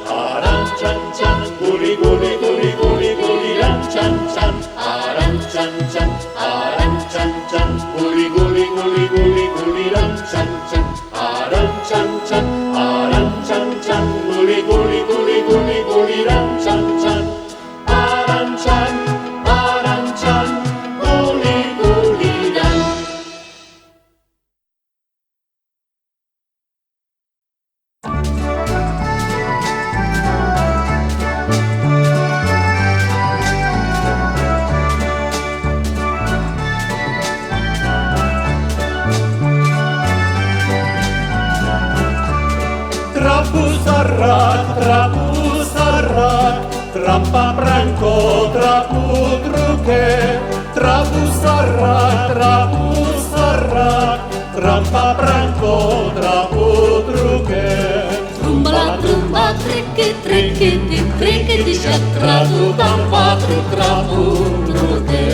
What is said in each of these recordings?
아랑찬찬 구리 구리 구리 구리 구리랑 찬찬 아랑찬찬 아랑찬찬 구리 구리 구리 구리 구리랑 찬찬 아랑찬찬 아랑찬찬 구리 구리 구리 구리 구리랑 찬찬 아랑찬 아랑찬 구리 구리랑 Trapusarrak, trampa branko, trapudruke. Trapusarrak, trampa branko, trapudruke. Trumbala, trumba, trikiti, trikiti, šatratu, tam patru, trapudruke.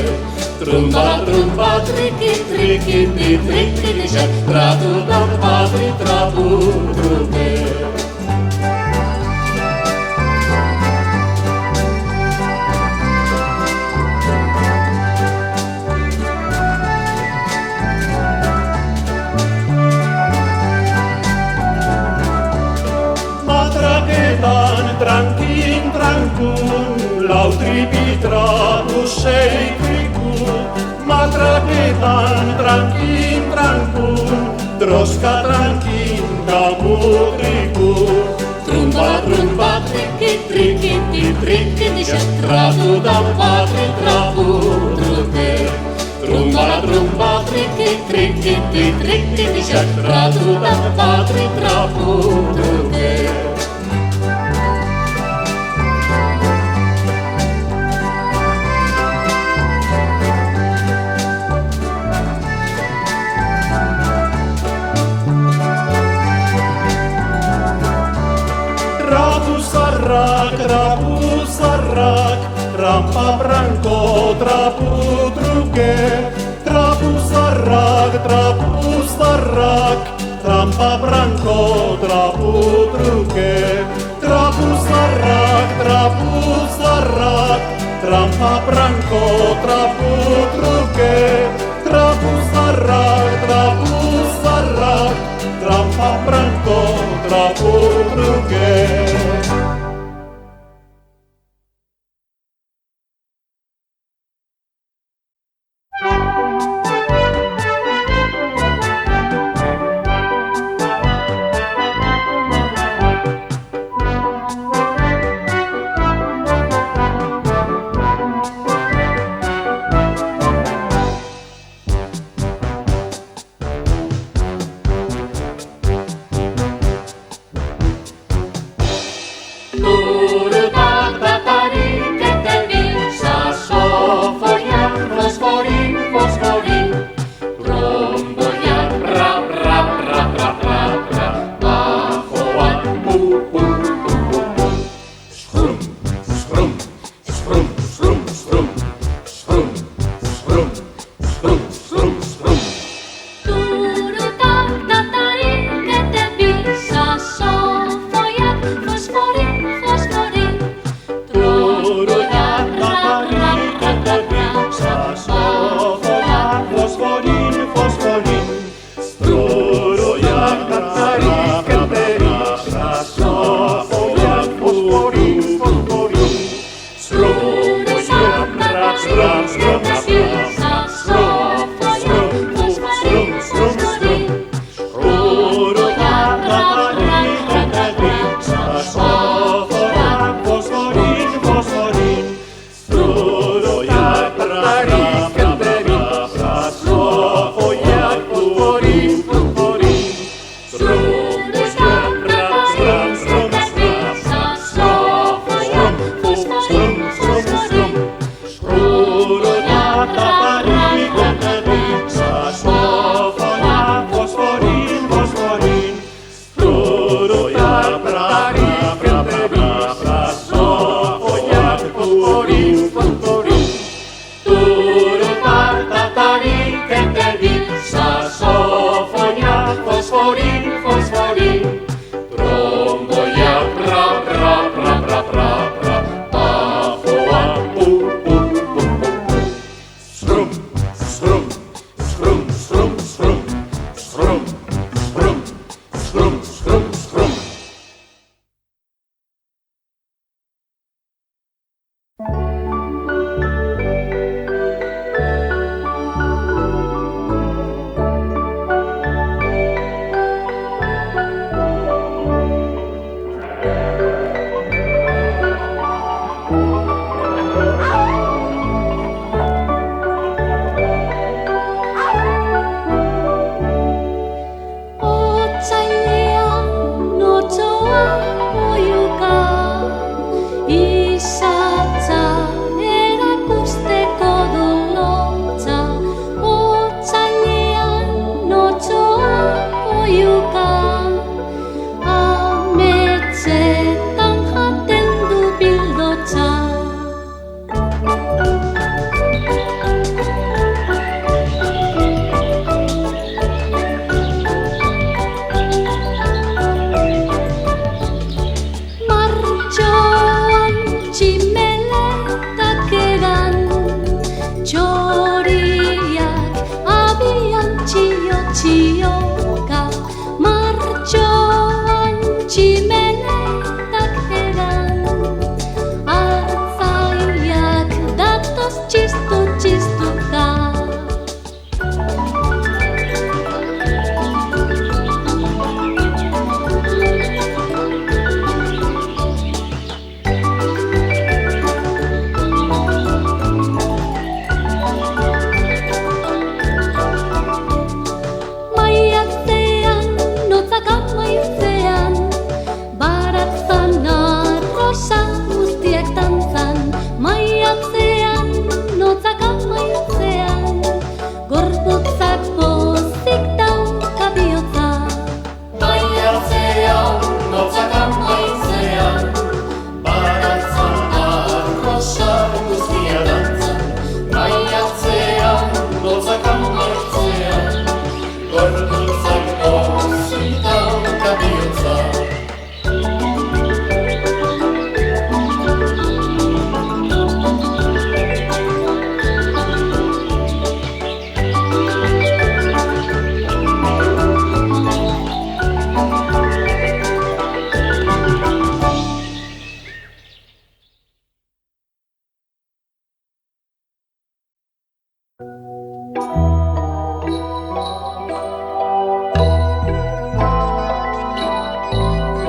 Trumbala, trumba, trikiti, trikiti, šatratu, tam patru, trapudruke. Tranquin, trancun, lautripitra, dușei cricun. Matrachetan, tranquin, trancun, drosca tranquin, camutricun. Trumba, trumba, trikiti, trikiti, šatratu, tam patru, trapudruke. Trumba, trumba, trikiti, trikiti, šatratu, tam patru, trapudruke. Trapusarrak, trampa branko, trapudruke. Trapusarrak, trampa branko, trapudruke. Trapusarrak, trampa branko, trapudruke. Trapusarrak, trampa branko, trapudruke. Fosforin,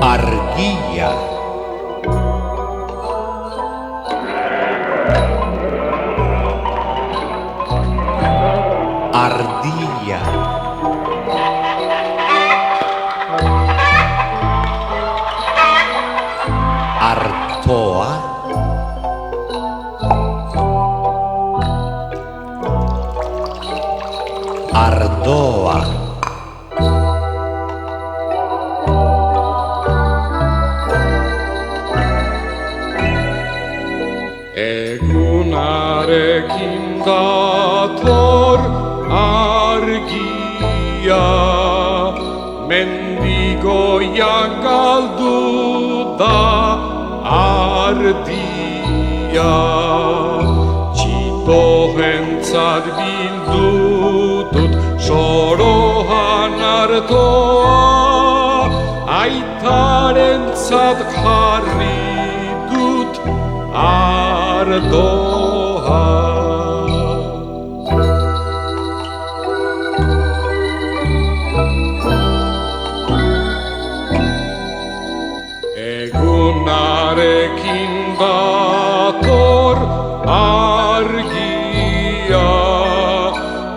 Argia. Ardilla. Artoa. Ardoa. Egunarekin dator argia, mendigoiak galdu da ardia. Txitohentzat bildu dut sorohan artoa, aitarentzat jarri dut ardoa. Egunarekin dator argia,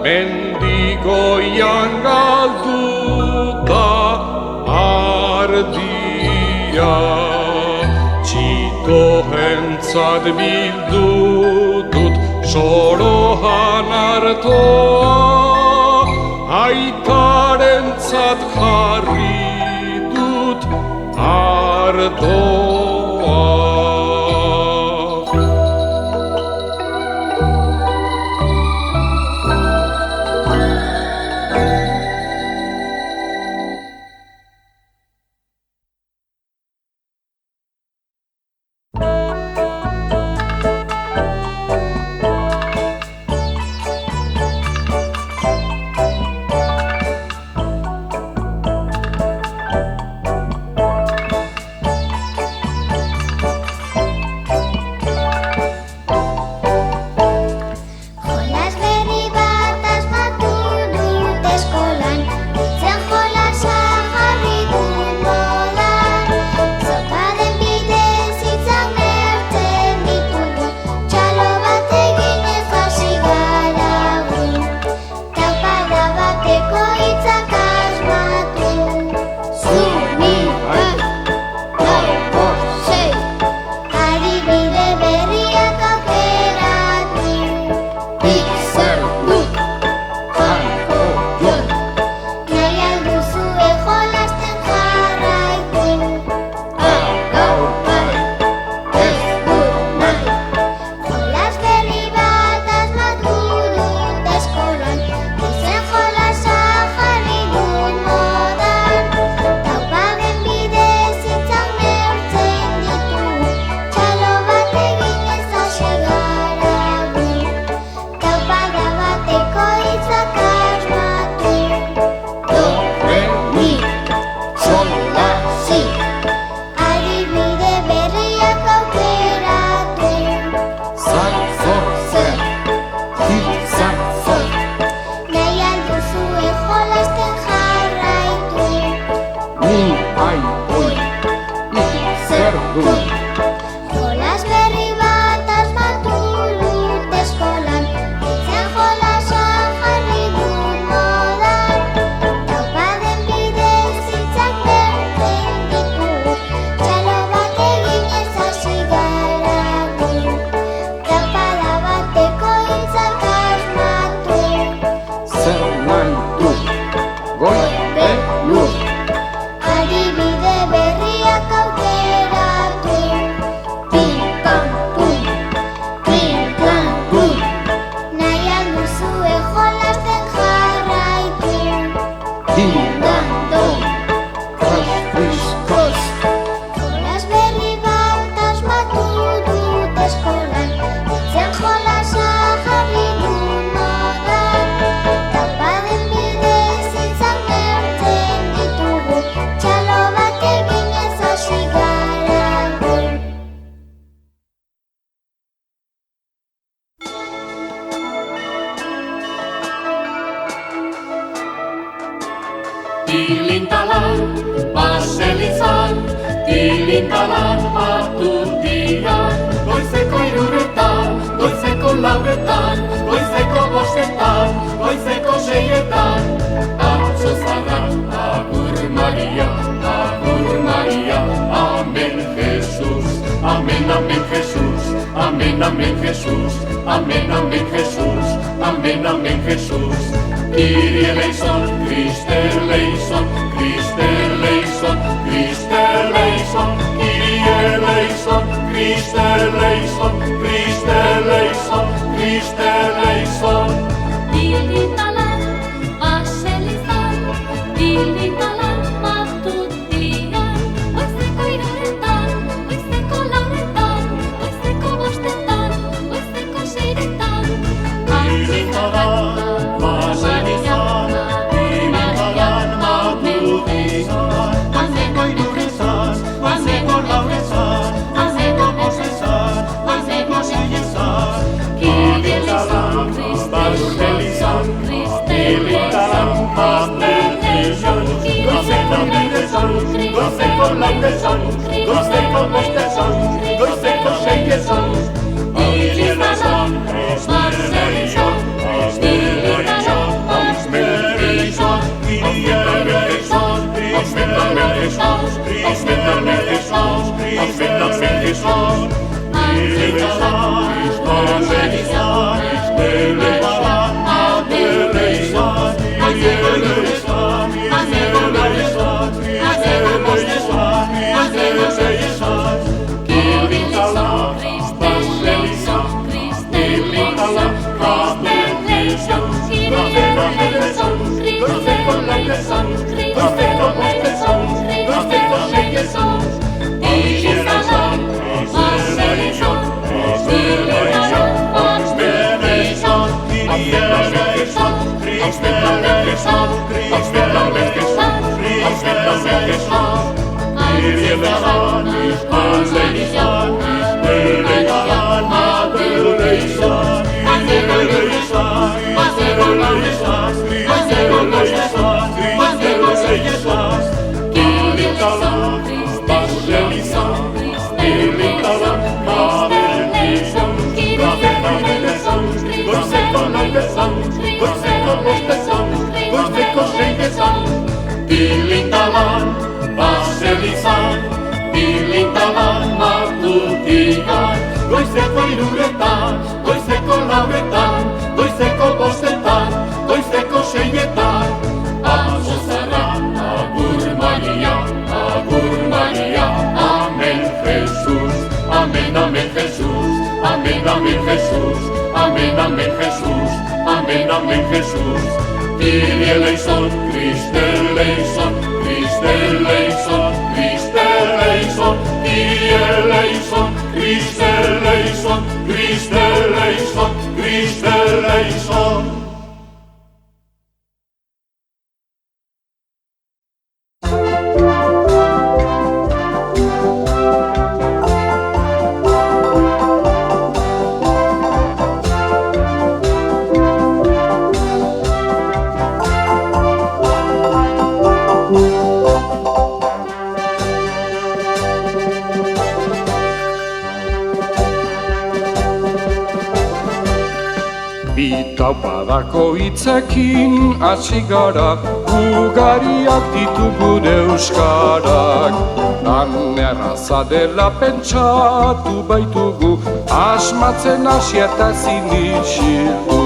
mendigoian galdu da ardia. Txitohentzat bildu dut sorohan artoa, aitarentzat jarri dut ardoa. Adibide berriak aukeratu. Amén, amén, Jesús. Amén, amén, Jesús. Amén, amén, Jesús. Kyrie eleison, Christe eleison, Christe eleison, Christe eleison, Kyrie eleison, Christe eleison, Christe eleison, Christe eleison. Dilitalan, vaselisan, dilitalan, matutian, goizeko iruretan, goizeko lauretan, goizeko bostetan, goizeko seiretan. Dilitalan, vaselisan, dilitalan, matutian, goizeko iruretan, goizeko lauretan, goizeko bostetan, goizeko seiretan. Kyrie eleison, Christe eleison, Christe eleison, goizeko iruretan, goizeko lauretan, goizeko bostetan, goizeko seiretan. Kyrie eleison, Christe eleison, Christe eleison, Christe eleison, Kyrie eleison, Christe eleison, Christe eleison, Christe eleison. Dilitalan, baselizan, dilitalan, matutian, goizeko iruretan, goizeko lauretan, goizeko bostetan, goizeko seietan. Azo zara, agur Maria, amen Jesus, amen, amen Jesus, amen, amen Jesus, amen, amen Jesus, amen, amen Jesus. Kyrie eleison, Christe eleison, Christe eleison, Christe eleison, Kyrie eleison, Christe eleison, Christe eleison, Christe eleison. Taupadako hitzekin hasi gara, ugariak ditu gure euskarak. Lan erraza dela pentsatu baitugu, asmatzen hasi eta zinisildu.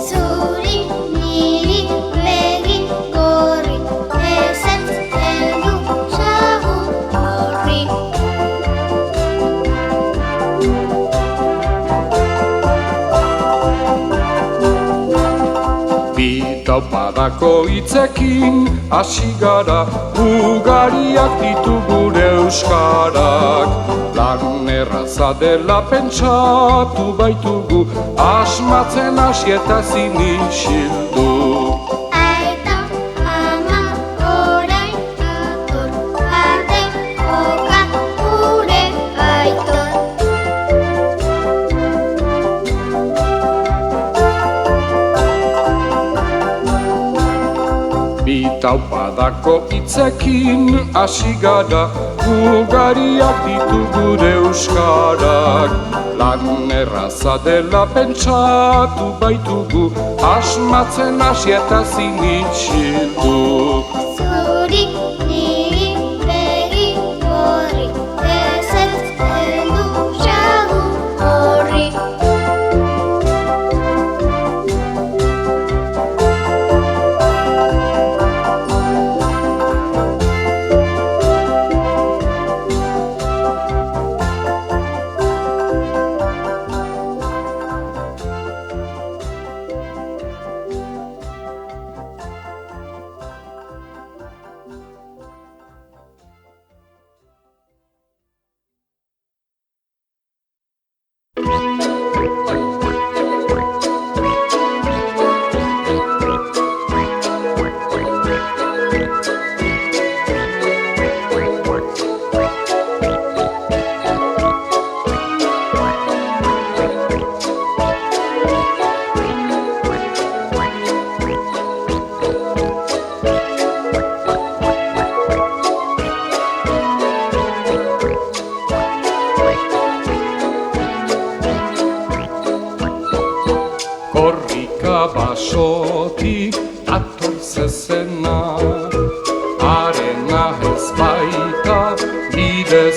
Zuri, niri, begi, gorri, ezetz, heldu, sagu, horri. Taupadako hitzekin hasi gara, ugariak ditu gure euskarak. Lan erraza dela pentsatu baitugu, asmatzen hasi eta zinisildu. Aita, ama, orain, ator, ate, oka, gure aitor. Taupadako hitzekin hasi gara, ugariak ditu gure euskarak. Lan erraza dela pentsatu baitugu, asmatzen hasi eta zinisildu. Zuri, niri, begi, gorri, ezetz, heldu, sagu, horri.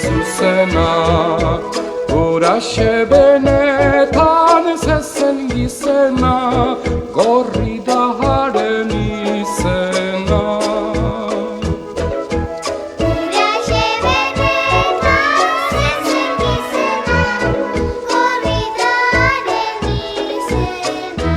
zuzena. Huraxe benetan zezen gizena, gorri da haren izena. Huraxe benetan zezen gizena, gorri da haren izena.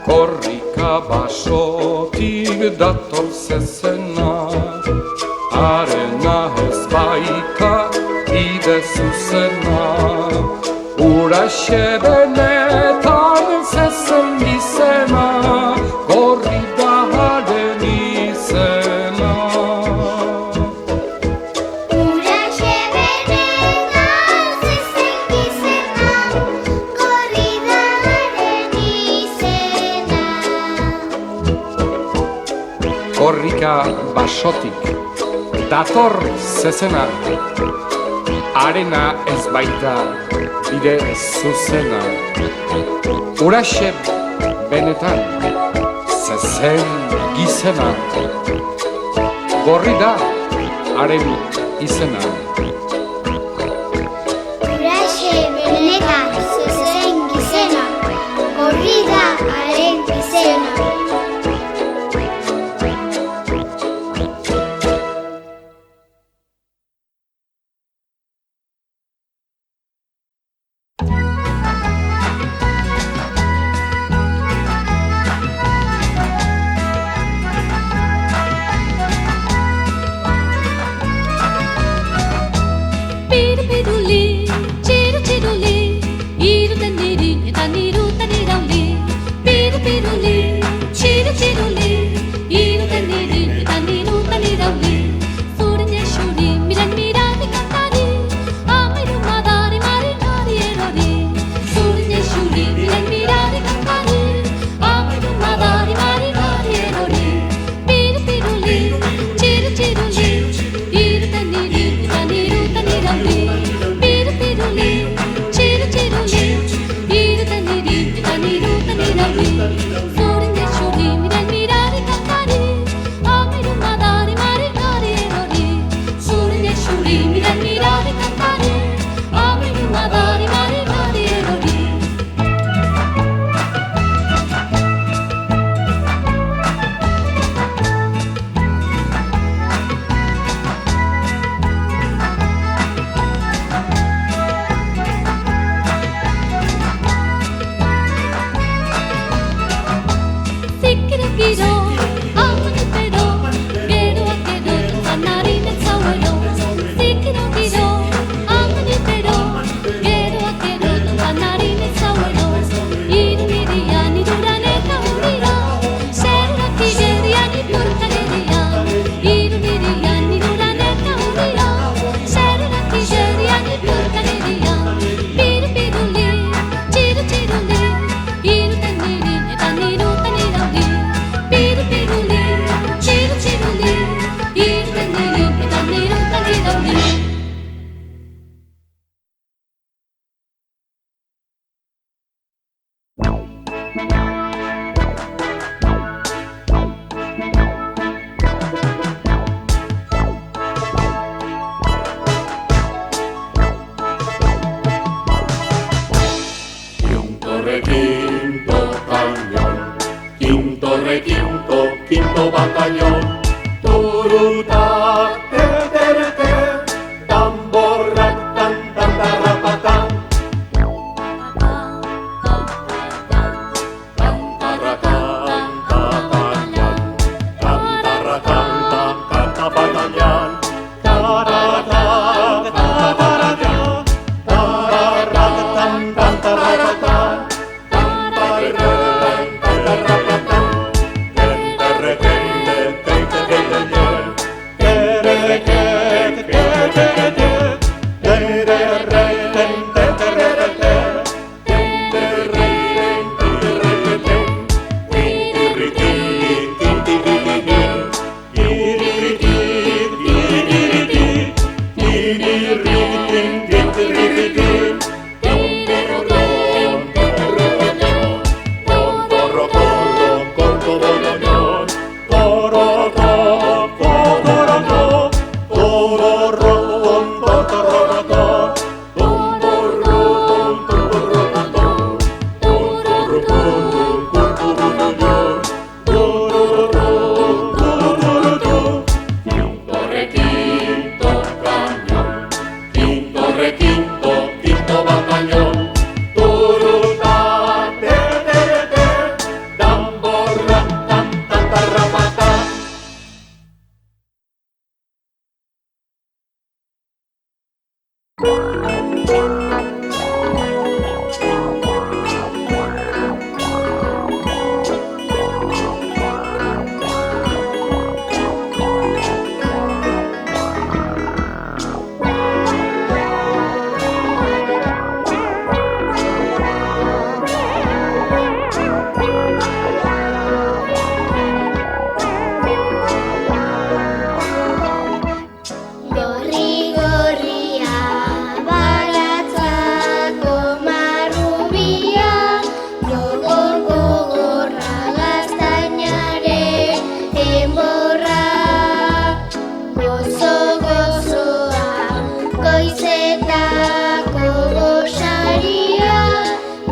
Korrika basotik dator zezena, arena ez baita bide zuzena. Huraxe benetan zezen gizena, gorri da haren izena. Huraxe benetan zezen gizena, gorri da haren izena. Korrika basotik dator zezena, arena ez baita bide zuzena. Huraxe benetan zezen gizena, gorri da haren izena. Huraxe benetan zezen gizena, gorri da haren izena. Pirupiruli, chiruchiruli, irutaniri, etanirutanirawli. Pirupiruli, chiruchiruli, irutaniri, etanirutanirawli. Surineshuri, miran miradi kantari, amiru madari mari nari erori. Surineshuri, miran miradi kantari, amiru madari mari nari erori. Pirupiruli, chiruchiruli, irutaniri, etanirutanirawli. Pirupiruli, chiruchiruli, irutaniri, etanirutanirawli. Surineshuri, miran miradi kantari, amiru madari mari nari erori. Surineshuri, miran miradi kantari, amiru madari mari nari erori. Sikirukiro, amanitero, geroakero, zanarinen zauero. Sikirukiro, amanitero, geroakero, zanarinen zauero. Irudirian iruran eta hundira, zerraki gerian ipurkageria. Irudirian iruran eta hundira, zerraki gerian ipurkageria. Pirupiruli, chiruchiruli, irutaniri, etanirutanirawli. Pirupiruli, chiruchiruli, irutaniri, etanirutanirawli. Quinto batallón. Turuta, te, tambor, tan, tan, tarapatán. Take Gorri-gorria, baratzako marrubia, gogor-gogorra gaztainaren enborra. Gozo-gozoa, goizetako gosaria,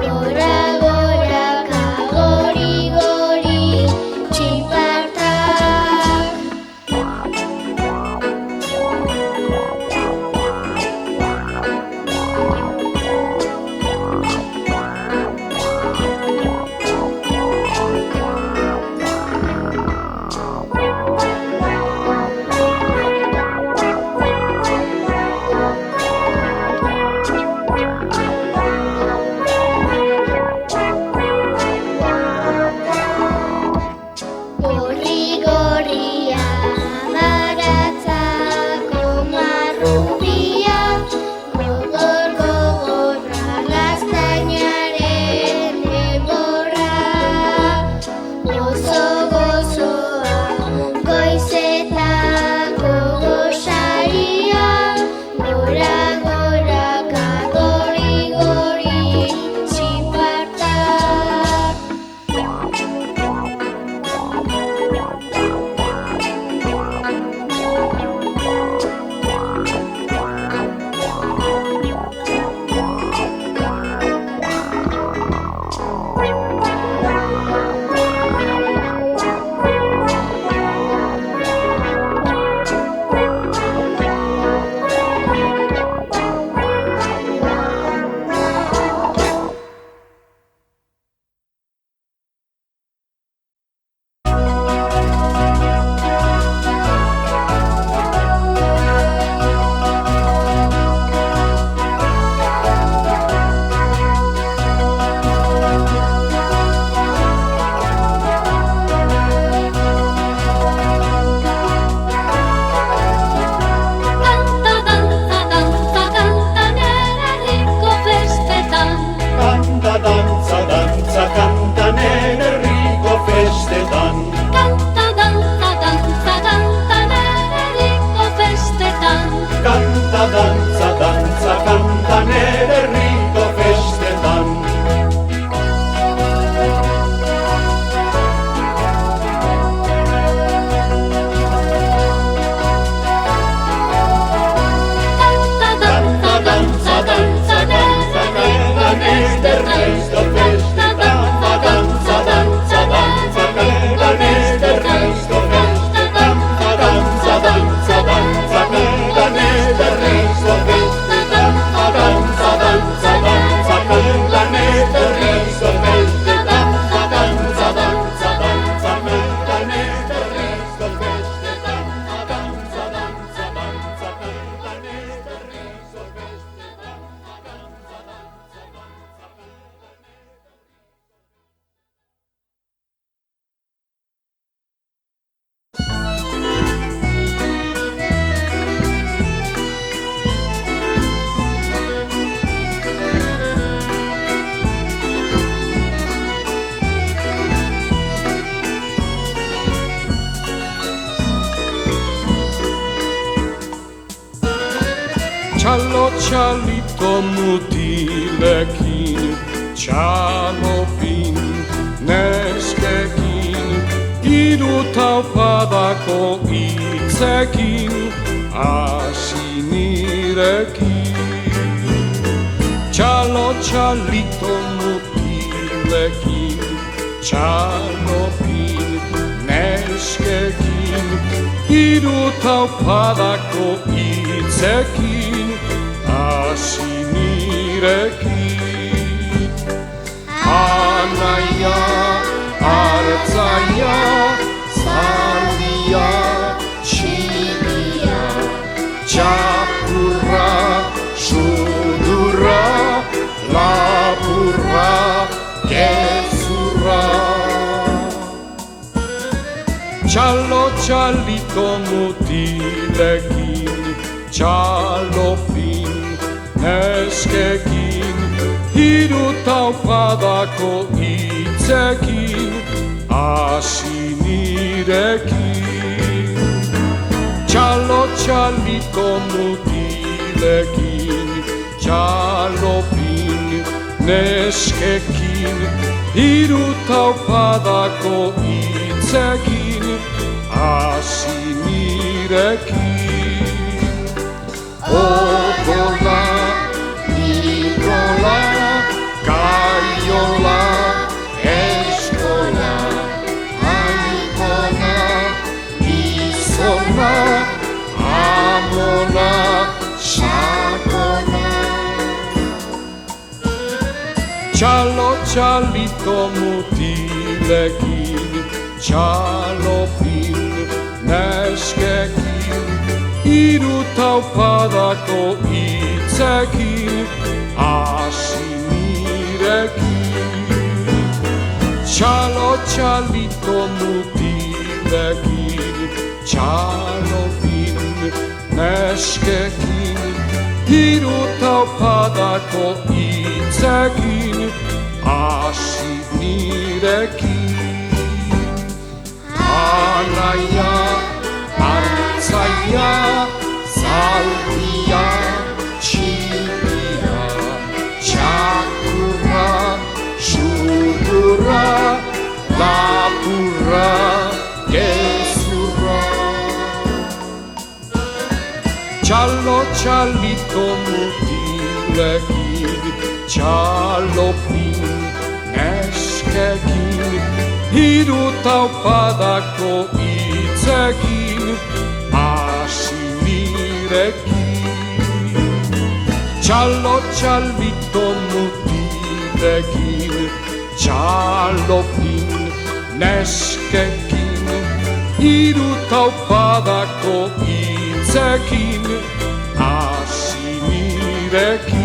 gora-goraka, gori-gori, txipartak. Gorri-gorria, baratzako marrubia, gogor-gogorra gaztainaren enborra. Gozo-gozoa, goizetako gosaria, gora-goraka, gori-gori, txipartak. Kanta, dantza, dantza, kanta nere herriko festetan. Kanta, dantza, dantza, kanta nere herriko festetan. Kanta, dantza, dantza, kanta nere herriko festetan. Kanta, dantza, dantza, dantza nere herriko festetan. Dantza, dantza, dantza, kanta nere herriko festetan. Dantza, dantza, dantza, kanta nere herriko festetan. Dantza, dantza, dantza, kanta nere herriko festetan. Dantza, dantza, dantza, kanta nere herriko festetan. Dantza, dantza, dantza, kanta nere herriko Txalo txalito mutilekin, txalopin neskekin, hiru taupadako hitzekin, hasi nirekin. Txalo txalito mutilekin, txalopin neskekin, hiru taupadako hitzekin, hasi nirekin. Anaia, hartzaia, zaldia, txilia, txapurra, txalito mutilekin, txalopin neskekin, hiru taupadako hitzekin, hasi nirekin. Txalito mutilekin, txalopin neskekin, hiru taupadako hitzekin, hasi nirekin. Odola, Nikola, Kaiola, Eskola, Aikona, Gizona, Amona, Sakona. Txalito mutilekin, txalopin neskekin, hiru taupadako hitzekin, hasi nirekin. Txalito mutilekin, txalopin neskekin, hiru taupadako hitzekin, hasi nirekin. Anaia, hartzaia, zaldia, txipia, txakurra, sudurra, lapurra, gezurra. Txalito mutilekin, txalopin neskekin, hiru taupadako hitzekin, hasi nirekin. Txalito mutilekin, txalopin neskekin, hiru taupadako hitzekin, hasi nirekin.